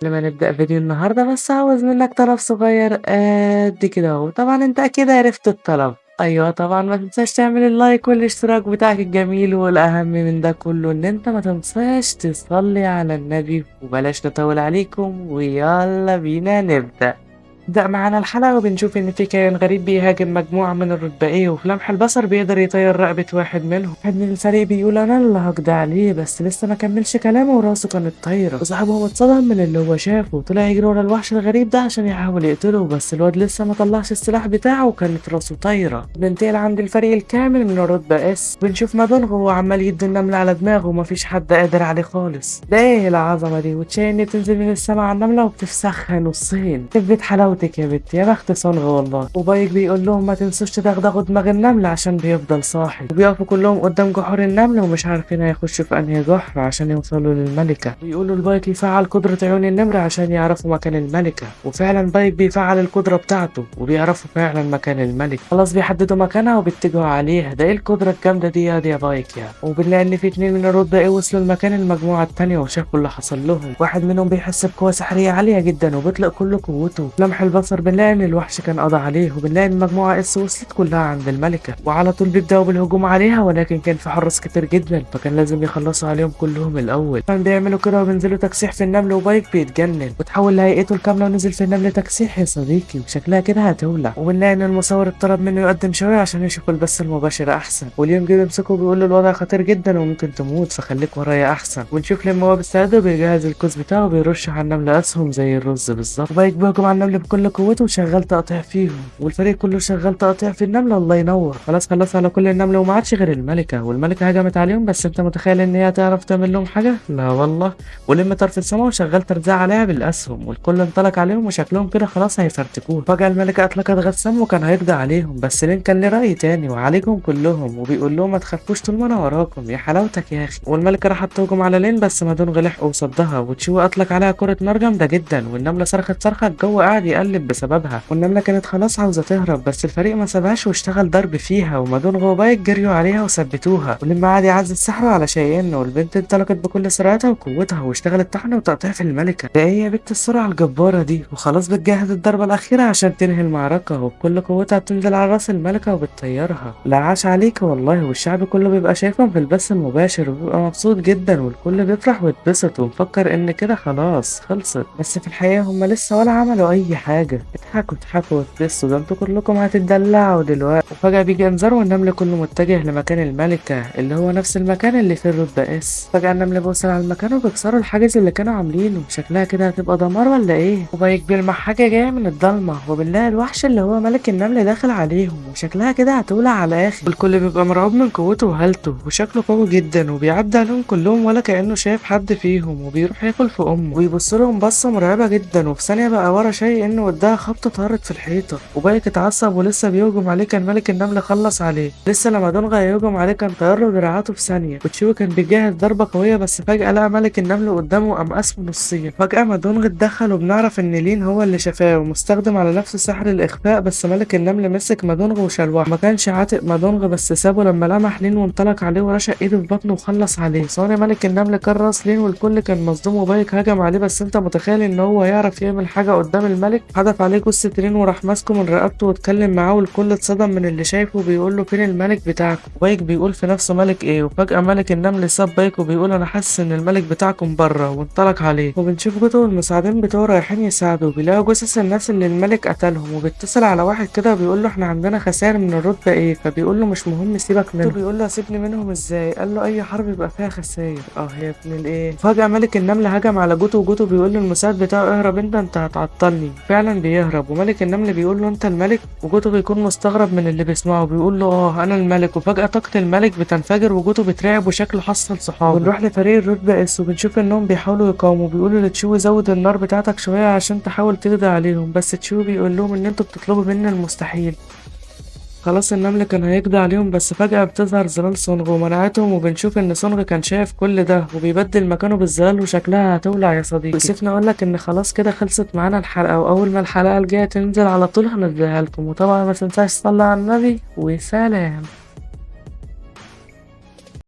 قبل ما نبدأ فيديو النهاردة بس عاوز منك طلب صغير قد كده اهو. طبعا انت اكيد عرفت الطلب. ايوه طبعا ما تنساش تعمل اللايك والاشتراك بتاعك الجميل، والاهم من ده كله ان انت ما تنساش تصلي على النبي، وبلاش نطول عليكم ويلا بينا نبدأ. نبدأ معانا الحلقة وبنشوف إن في كائن غريب بيهاجم مجموعة من الرتبائية، وفي لمح البصر بيقدر يطير رقبة واحد منهم. واحد من الفريق بيقول أنا اللي هقضي عليه، بس لسه ما كملش كلامه وراسه كانت طايرة، وصاحبهم اتصدم من اللي هو شافه وطلع يجري ورا الوحش الغريب ده عشان يحاول يقتله، بس الواد لسه ما طلعش السلاح بتاعه وكانت راسه طايرة. بننتقل عند الفريق الكامل من الرتبة اس، بنشوف مادونغ وهو عمال يدي النملة على دماغه ومفيش حد قادر عليه خالص. ده ايه العظمة دي؟ وتشاين بتنزل من السما على النملة وبتفسخها نصين. تثبت حلاوتك يا بت يا بخت صنغ والله. وبايك بيقول لهم ما تنسوش تدغدغوا دماغ النمل عشان بيفضل صاحي، وبيقفوا كلهم قدام جحور النمل ومش عارفين هيخشوا في انهي جحر عشان يوصلوا للملكة. ويقولوا لبايك يفعل قدرة عيون النمر عشان يعرفوا مكان الملكة، وفعلا بايك بيفعل القدرة بتاعته وبيعرفوا فعلا مكان الملك. خلاص بيحددوا مكانها وبيتجهوا عليها. ده ايه القدرة الجامدة دي يا بايك يا. وبنلاقي ان في اتنين من الرتبة ايه وصلوا لمكان المجموعة التانية وشافوا اللي حصل لهم. واحد منهم بيحس بقوة سحرية عالية جدا وبيطلق كل قوته. لمح البصر بنلاقي ان الوحش كان قضى عليه، وبنلاقي ان المجموعة اس وصلت كلها عند الملكة، وعلى طول بيبدأوا بالهجوم عليها، ولكن كان في حراس كتير جدا فكان لازم يخلصوا عليهم كلهم الأول. كان بيعملوا كده وبينزلوا تكسيح في النمل، وبايك بيتجنن وتحول لهيئته الكاملة ونزل في النمل تكسيح يا صديقي، وشكلها كده هتولع. وبنلاقي ان المصور اتطلب منه يقدم شوية عشان يشوف البث المباشر أحسن، واليوم جه بيمسكه بيقول له الوضع خطير جدا وممكن تموت فخليك ورايا أحسن. ونشوف لما هو بيستعد وبيجهز الكوز بتاعه وبيرش على النمل أسهم زي الرز بالظبط. وبايك بيهجم على النمل بكل قوته وشغال تقطيع فيهم، والفريق كله شغال تقطيع في النملة. الله ينور. خلاص على كل النملة وما عادش غير الملكة، والملكة هجمت عليهم، بس انت متخيل ان هي تعرف تعمل لهم حاجة؟ لا والله. ولم طرف السما وشغال ترزع عليها بالاسهم، والكل انطلق عليهم وشكلهم كده خلاص هيفرتكوه. فجأة الملكة اطلقت غسام وكان هيقضي عليهم، بس لين كان ليه رأي تاني وعالجهم كلهم، وبيقول لهم ما تخافوش طول ما انا وراكم يا حلاوتك يا اخي. والملكة راحت تهجم على لين، بس مادونغ لحق وصدها، وتشو اطلق عليها كرة نار جامدة جدا، والنملة صرخت صرخة الجو قاعد يقلب بسببها. والنملة كانت خلاص عاوزة تهرب، بس الفريق ما سابهاش واشتغل ضرب فيها، ومادونغ وبايك جريوا عليها وثبتوها. ولما عاد يعزز سحره على شيئين، والبنت انطلقت بكل سرعتها وقوتها واشتغلت طحن وتقطيع في الملكة. ده ايه يا بنت السرعة الجبارة دي؟ وخلاص بتجهز الضربة الأخيرة عشان تنهي المعركة، وبكل قوتها بتنزل على راس الملكة وبتطيرها. لا عاش عليك والله. والشعب كله بيبقى شايفهم في البث المباشر وبيبقى مبسوط جدا، والكل بيفرح ويتبسط ومفكر ان كده خلاص خلصت، بس في الحقيقة هم لسه ولا عملوا أي حاجة. اضحكوا واتبسطوا، ده انتوا كلكم هتتدلعوا دلوقتي. وفجأة بيجي انذار والنمل كله متجه لمكان الملكة اللي هو نفس المكان اللي فيه الرتبة اس. فجأة النمل بيوصل على المكان وبيكسروا الحاجز اللي كانوا عاملينه، شكلها كده هتبقى دمار ولا ايه. وبايك بيلمح حاجة جاية من الضلمة، وبنلاقي الوحش اللي هو ملك النمل داخل عليهم، وشكلها كده هتولع على اخر. والكل بيبقى مرعوب من قوته وهالته، وشكله قوي جدا وبيعدي عليهم كلهم ولا كأنه شايف حد فيهم، وبيروح ياكل في امه ويبص لهم بصة مرعبة جدا، وفي ثانية بقى ورا شيء انه اداها خبطة طارت في الحيطة. وبايك اتعصب ولسه بيهجم عليه كان ملك النمل خلص عليه. لسه لما دونغا يهجم عليه كان طير له دراعاته في ثانية، وتشيو كان بيجهز ضربة قوية، بس فجأة لقى ملك النمل قدامه وقام قسمه نصين. فجأة ما دونغ اتدخل، وبنعرف ان لين هو اللي شافاه ومستخدم على نفسه سحر الاخفاء، بس ملك النمل مسك مادونغ وشلوح. ما كانش عاتق مادونغ بس سابه لما لمح لين وانطلق عليه ورشق ايده في بطنه وخلص عليه. صانع ملك النمل كان راس لين والكل كان مصدوم، وبايك هجم عليه، بس انت متخيل ان هو يعرف يعمل حاجة قدام الملك؟ حدف عليه جثة لين وراح ماسكه من رقبته واتكلم معاه، والكل اتصدم من اللي شايفه. بيقول له فين الملك بتاعكم؟ بايك بيقول في نفسه ملك ايه؟ وفجأة ملك النمل ساب بايك وبيقول انا حاسس ان الملك بتاعكم بره، وانطلق عليه. وبنشوف جوته والمساعدين بتوعه رايحين يساعدوا، وبيلاقوا جثث الناس اللي الملك قتلهم، وبيتصل على واحد كده وبيقول له احنا عندنا خسائر من الرتبة ايه، فبيقول له مش مهم سيبك منهم. بيقول له سيبني منهم ازاي؟ قال له اي حرب يبقى فيها خسائر يا ابن الايه. فجأة ملك النمل هجم على جوته، وجوته بيقول له المساعد بتاعه اهرب انت هتعطلني. فعلا بيهرب، وملك النمل بيقول له انت الملك، وجوته بيكون مستغرب من اللي بيسمعه، بيقول له انا الملك. وفجأة طاقة الملك بتنفجر وجوته بترعب وشكله حصل صحابه. بنروح لفريق الرتبة اس وبنشوف انهم بيحاولوا يقاوموا، بيقولوا لتشو زود النار بتاعتك شوية عشان تحاول تقضي عليهم، بس تشو بيقول لهم ان انتوا بتطلبوا مني المستحيل. خلاص النمل كان هيقضي عليهم، بس فجأة بتظهر ظلال سونغ ومنعتهم، وبنشوف ان سونغ كان شايف كل ده وبيبدل مكانه بالظلال وشكلها هتولع يا صديقي. وسيفنا اقولك ان خلاص كده خلصت معانا الحلقة، واول ما الحلقة الجاية تنزل على طول هنزلها لكم، وطبعا ما تنساش تصلي على النبي وسلام.